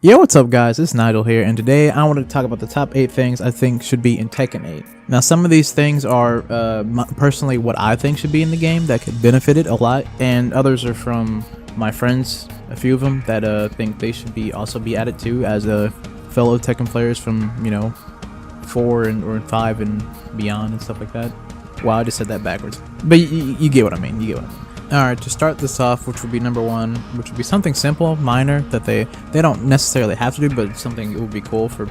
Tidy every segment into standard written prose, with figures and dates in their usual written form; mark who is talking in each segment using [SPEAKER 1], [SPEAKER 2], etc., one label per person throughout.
[SPEAKER 1] Yo, what's up guys, it's Nigel here, and today I want to talk about the top 8 things I think should be in Tekken 8. Now some of these things are personally what I think should be in the game that could benefit it a lot, and others are from my friends, a few of them, that think they should also be added to as fellow Tekken players from, 4 or 5 and beyond and stuff like that. Wow, I just said that backwards. But you get what I mean, Alright, to start this off, which would be number 1, which would be something simple, minor, that they don't necessarily have to do, but something it would be cool for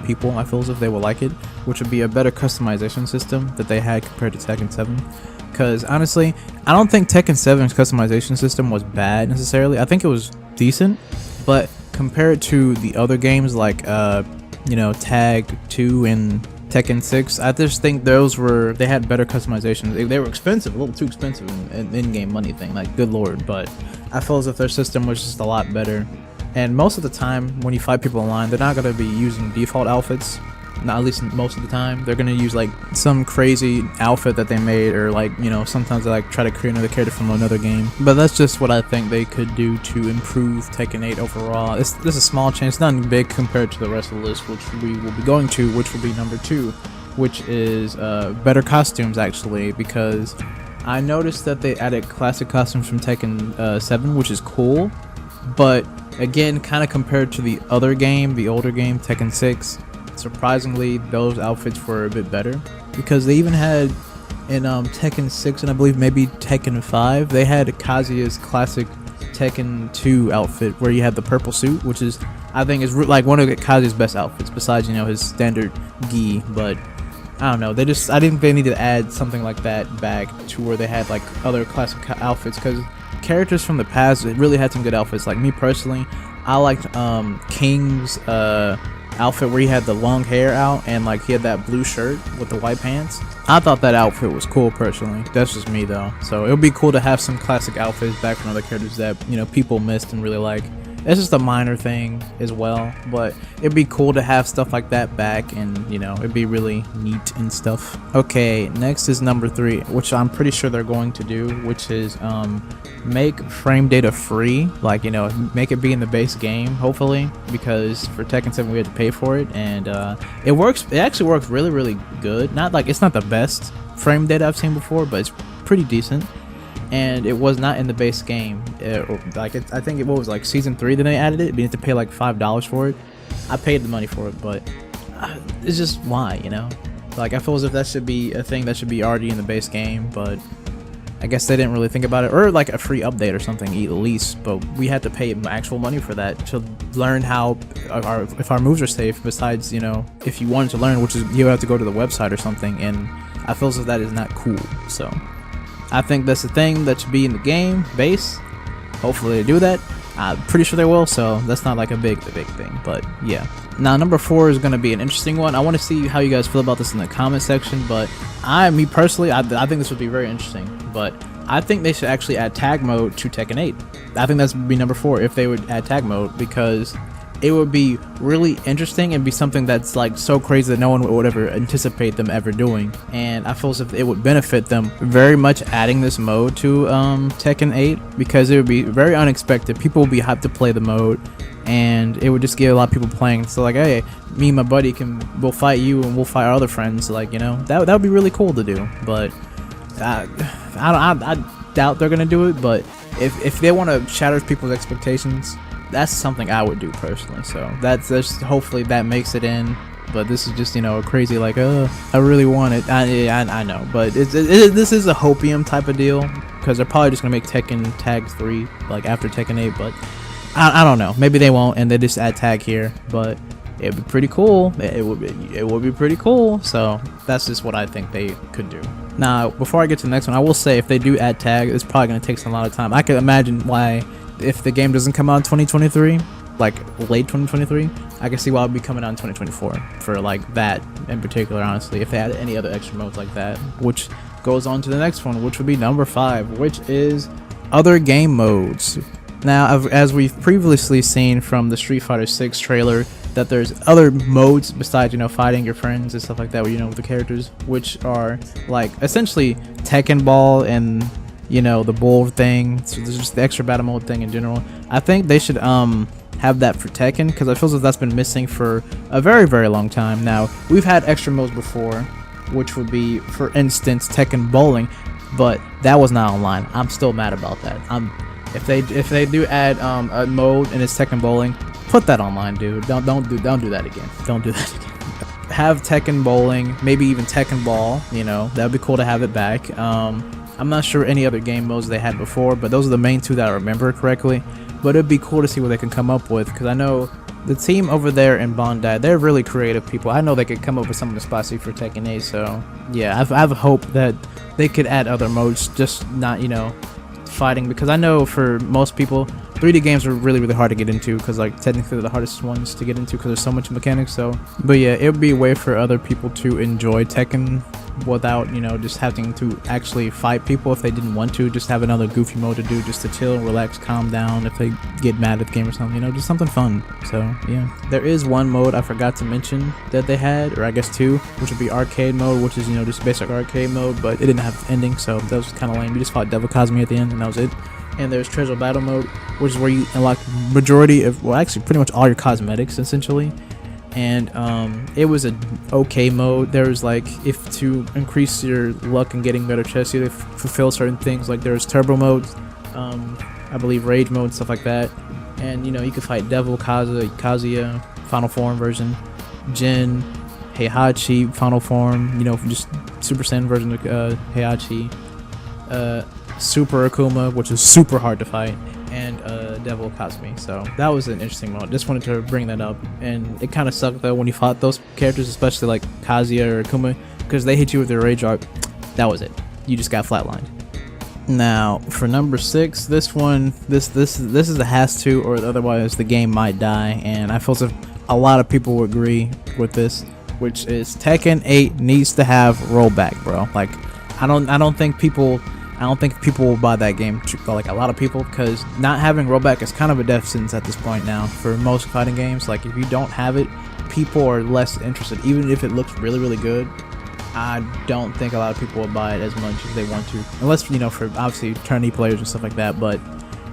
[SPEAKER 1] people, I feel as if they will like it, which would be a better customization system that they had compared to Tekken 7. Because honestly, I don't think Tekken 7's customization system was bad necessarily. I think it was decent, but compared to the other games like, Tag 2 and Tekken 6, I just think they had better customizations. They were expensive, a little too expensive in-game money thing, like good lord, but I feel as if their system was just a lot better. And most of the time when you fight people online, they're not going to be using default outfits, not at least most of the time. They're going to use like some crazy outfit that they made, or like, sometimes they like try to create another character from another game. But that's just what I think they could do to improve Tekken 8 overall. This is a small change, nothing big compared to the rest of the list, which we will be going to, which will be number 2, which is better costumes actually, because I noticed that they added classic costumes from Tekken 7, which is cool, but again, kind of compared to the other game, the older game, Tekken 6, surprisingly those outfits were a bit better, because they even had in Tekken 6 and I believe maybe Tekken 5, they had Kazuya's classic Tekken 2 outfit where you had the purple suit, which is, I think, is like one of Kazuya's best outfits besides, his standard gi. But I don't know, I didn't think they needed to add something like that back to where they had like other classic outfits, because characters from the past really had some good outfits. Like me personally, I liked King's outfit where he had the long hair out and like he had that blue shirt with the white pants. I thought that outfit was cool personally. That's just me though. So it would be cool to have some classic outfits back from other characters that people missed and really like. It's just a minor thing as well, but it'd be cool to have stuff like that back, and it'd be really neat and stuff. Okay, next is number 3, which I'm pretty sure they're going to do, which is make frame data free, like make it be in the base game, hopefully, because for Tekken 7 we had to pay for it, and it actually works really good. Not like it's not the best frame data I've seen before, but it's pretty decent. And it was not in the base game. I think it was like season 3 that they added it. You had to pay like $5 for it. I paid the money for it, but it's just why, like I feel as if that should be a thing that should be already in the base game, but I guess they didn't really think about it, or like a free update or something at least. But we had to pay actual money for that to learn how if our moves are safe. Besides, if you wanted to learn, which is you have to go to the website or something, and I feel as if that is not cool. So I think that's the thing that should be in the game base. Hopefully they do that. I'm pretty sure they will, so that's not like a big thing, but yeah. Now number 4 is going to be an interesting one. I want to see how you guys feel about this in the comment section, but me personally, I think this would be very interesting, but I think they should actually add tag mode to Tekken 8. I think that's would be number 4 if they would add tag mode, because it would be really interesting and be something that's like so crazy that no one would ever anticipate them ever doing. And I feel as if it would benefit them very much adding this mode to Tekken 8, because it would be very unexpected. People would be hyped to play the mode, and it would just get a lot of people playing. So like, hey, me and my buddy we'll fight you and we'll fight our other friends. Like, that would be really cool to do. But I doubt they're gonna do it. But if they want to shatter people's expectations, that's something I would do personally. So that's hopefully that makes it in. But this is just a crazy like, I really want it. I know, but this is a hopium type of deal, because they're probably just gonna make Tekken Tag 3 like after Tekken 8. But I don't know, maybe they won't and they just add tag here, but it'd be pretty cool. It would be pretty cool. So that's just what I think they could do. Now before I get to the next one, I will say if they do add tag, it's probably gonna take a lot of time. I can imagine why, if the game doesn't come out in 2023, like late 2023, I can see why it'll be coming out in 2024 for like that in particular, honestly, if they had any other extra modes like that. Which goes on to the next one, which would be number 5, which is other game modes. Now, as we've previously seen from the Street Fighter 6 trailer, that there's other modes besides, fighting your friends and stuff like that, with the characters, which are like essentially Tekken Ball and the bull thing. So there's just the extra battle mode thing in general. I think they should have that for Tekken, because I feel as if that's been missing for a very, very long time. Now, we've had extra modes before, which would be, for instance, Tekken Bowling, but that was not online. I'm still mad about that. If they do add a mode and it's Tekken Bowling, put that online, dude. Don't do that again. Don't do that again. Have Tekken Bowling, maybe even Tekken Ball. You know, that would be cool to have it back. I'm not sure any other game modes they had before, but those are the main two that I remember correctly. But it'd be cool to see what they can come up with, because I know the team over there in Bondi, they're really creative people. I know they could come up with something spicy for Tekken 8. So yeah, I have hope that they could add other modes, just not, you know, fighting, because I know for most people 3D games are really, really hard to get into, because like technically they're the hardest ones to get into because there's so much mechanics. So but yeah, it would be a way for other people to enjoy Tekken without, you know, just having to actually fight people if they didn't want to. Just have another goofy mode to do, just to chill, relax, calm down if they get mad at the game or something, you know, just something fun. So yeah, there is one mode I forgot to mention that they had, or I guess two, which would be arcade mode, which is, you know, just basic arcade mode, but it didn't have ending, so that was kind of lame. You just fought Devil Cosme at the end and that was it. And there's treasure battle mode, which is where you unlock majority of, well, actually pretty much all your cosmetics essentially. And it was a okay mode. There was like, if to increase your luck in getting better chests, you have to fulfill certain things. Like there's turbo modes, I believe rage mode, stuff like that. And you know, you could fight Devil, Kazuya, Final Form version, Jin, Heihachi, Final Form. You know, just Super Saiyan version of Heihachi, Super Akuma, which is super hard to fight, and Devil Cosme. So that was an interesting mode. Just wanted to bring that up. And it kind of sucked though when you fought those characters, especially like Kazuya or Akuma, because they hit you with their rage art. That was it. You just got flatlined. Now for number 6, this one, this is a has to, or otherwise the game might die. And I feel as if a lot of people would agree with this, which is Tekken 8 needs to have rollback, bro. Like I don't think people will buy that game, like a lot of people, because not having rollback is kind of a death sentence at this point now for most fighting games. Like if you don't have it, people are less interested, even if it looks really, really good. I don't think a lot of people will buy it as much as they want to, unless, you know, for obviously tourney players and stuff like that. But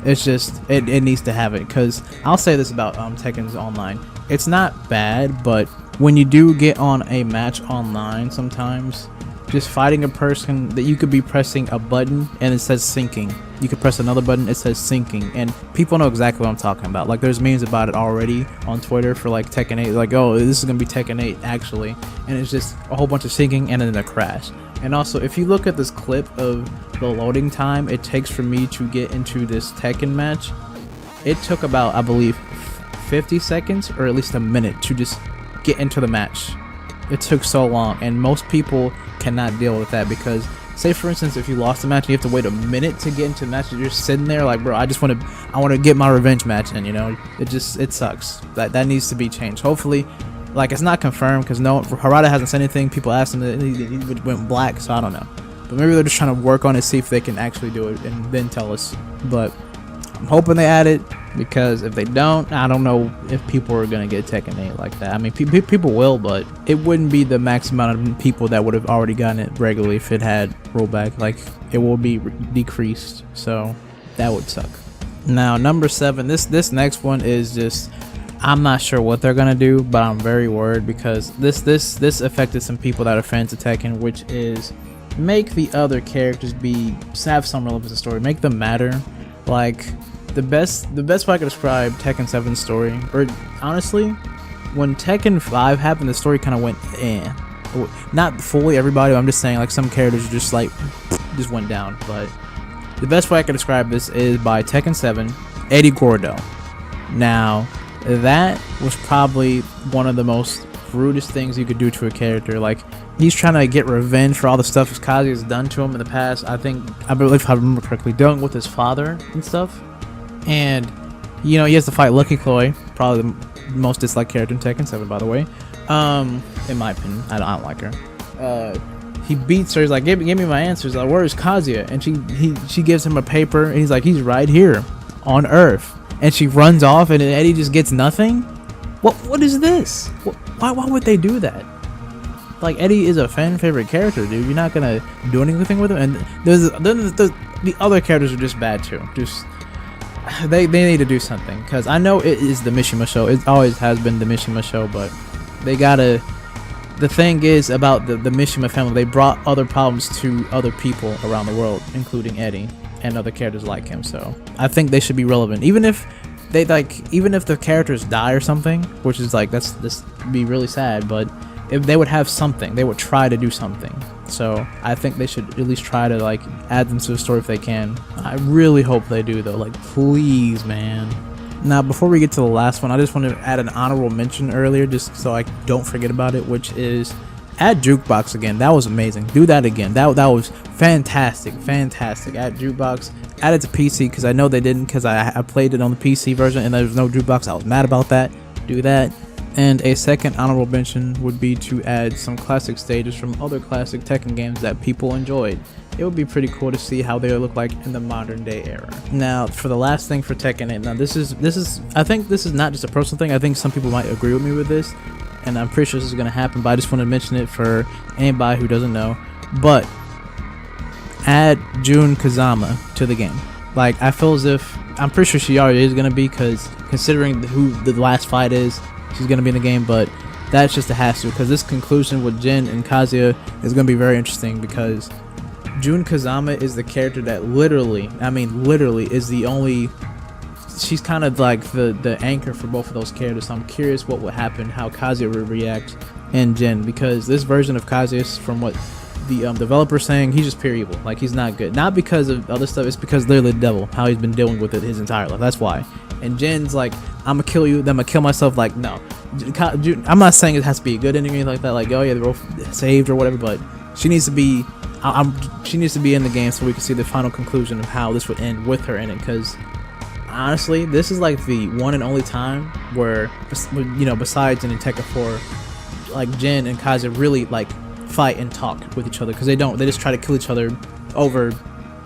[SPEAKER 1] it's just, it needs to have it, because I'll say this about Tekken's online. It's not bad, but when you do get on a match online, sometimes just fighting a person that you could be pressing a button and it says syncing, you could press another button, it says syncing, and people know exactly what I'm talking about. Like there's memes about it already on Twitter for like Tekken 8, like, oh, this is gonna be Tekken 8 actually, and it's just a whole bunch of syncing and then a crash. And also, if you look at this clip of the loading time it takes for me to get into this Tekken match, it took about, I believe, 50 seconds or at least a minute to just get into the match. It took so long, and most people cannot deal with that, because say for instance if you lost a match and you have to wait a minute to get into the match, you're just sitting there like, bro, I want to get my revenge match, and you know, it sucks. That needs to be changed. Hopefully, like, it's not confirmed because no, Harada hasn't said anything. People asked him that he went black, so I don't know, but maybe they're just trying to work on it, see if they can actually do it and then tell us. But I'm hoping they add it, because if they don't, I don't know if people are gonna get Tekken 8 like that. I mean, people will, but it wouldn't be the max amount of people that would have already gotten it regularly if it had rollback. Like, it will be decreased, so that would suck. Now number 7, this next one is just, I'm not sure what they're gonna do, but I'm very worried, because this affected some people that are fans of Tekken, which is make the other characters have some relevance to the story, make them matter. Like the best way I could describe Tekken 7's story, or honestly, when Tekken 5 happened, the story kind of went not fully everybody, but I'm just saying like some characters just went down. But the best way I could describe this is by Tekken 7, Eddie Gordo. Now that was probably one of the most rudest things you could do to a character. Like, he's trying to get revenge for all the stuff Kazuya has done to him in the past. I believe, if I remember correctly, dealing with his father and stuff. And you know, he has to fight Lucky Chloe, probably the most disliked character in Tekken 7, by the way. In my opinion, I don't like her. He beats her. He's like, give me my answers. Like, where's Kazuya? And she gives him a paper, and he's like, he's right here on Earth. And she runs off, and Eddie just gets nothing. What is this? Why would they do that? Like, Eddie is a fan favorite character, dude. You're not gonna do anything with him. And the other characters are just bad too. Just they need to do something, because I know it is the Mishima show. It always has been the Mishima show, but they gotta. The thing is about the Mishima family, they brought other problems to other people around the world, including Eddie and other characters like him. So I think they should be relevant, even if the characters die or something, which is like this be really sad. But if they would have something, they would try to do something. So I think they should at least try to like add them to the story if they can. I really hope they do though. Like, please, man. Now, before we get to the last one, I just want to add an honorable mention earlier, just so I don't forget about it, which is add Jukebox again. That was amazing. Do that again. That was fantastic. Add Jukebox. Add it to PC, because I know they didn't, because I played it on the PC version and there was no Jukebox. I was mad about that. Do that. And a second honorable mention would be to add some classic stages from other classic Tekken games that people enjoyed. It would be pretty cool to see how they would look like in the modern day era. Now, for the last thing for Tekken 8, now this is I think this is not just a personal thing. I think some people might agree with me with this, and I'm pretty sure this is going to happen, but I just want to mention it for anybody who doesn't know. But add Jun Kazama to the game. Like, I feel as if, I'm pretty sure she already is going to be, because considering who the last fight is, she's going to be in the game, but that's just a has to, because this conclusion with Jin and Kazuya is going to be very interesting, because Jun Kazama is the character that literally is the only, she's kind of like the anchor for both of those characters. So I'm curious what would happen, how Kazuya would react and Jin, because this version of Kazuya, from what the developer's saying, he's just pure evil. Like, he's not good, not because of other stuff, it's because literally the devil, how he's been dealing with it his entire life. That's why. And Jin's like, I'm gonna kill you, then I'm gonna kill myself. Like, no, I'm not saying it has to be a good ending or anything like that, like, oh yeah, they're both saved or whatever, but she needs to be, she needs to be in the game so we can see the final conclusion of how this would end with her in it. Because honestly, this is like the one and only time where, you know, besides in Tekken 4, like Jin and Kazuya really like fight and talk with each other, because they just try to kill each other over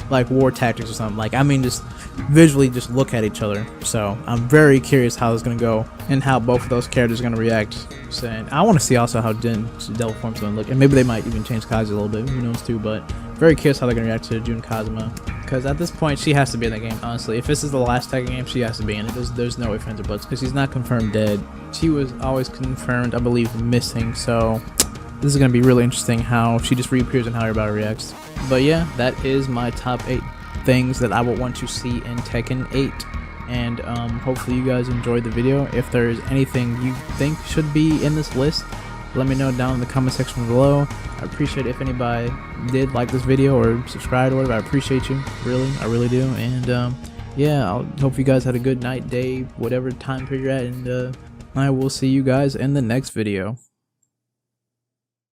[SPEAKER 1] like war tactics or something. Like, I mean, just visually just look at each other. So I'm very curious how it's gonna go and how both of those characters are gonna react. So, and I want to see also how Jin's devil form's gonna look, and maybe they might even change Kazuya a little bit, who knows too. But very curious how they're gonna react to Jun Kazama, because at this point she has to be in the game. Honestly, if this is the last Tekken game, she has to be in it. There's no ifs, ands, or buts, because she's not confirmed dead. She was always confirmed, I believe, missing. So this is going to be really interesting how she just reappears and how everybody reacts. But yeah, that is my top 8 things that I would want to see in Tekken 8. And hopefully you guys enjoyed the video. If there's anything you think should be in this list, let me know down in the comment section below. I appreciate it if anybody did like this video or subscribe or whatever. I appreciate you, really, I really do. And yeah, I hope you guys had a good night, day, whatever time period you're at, and I will see you guys in the next video.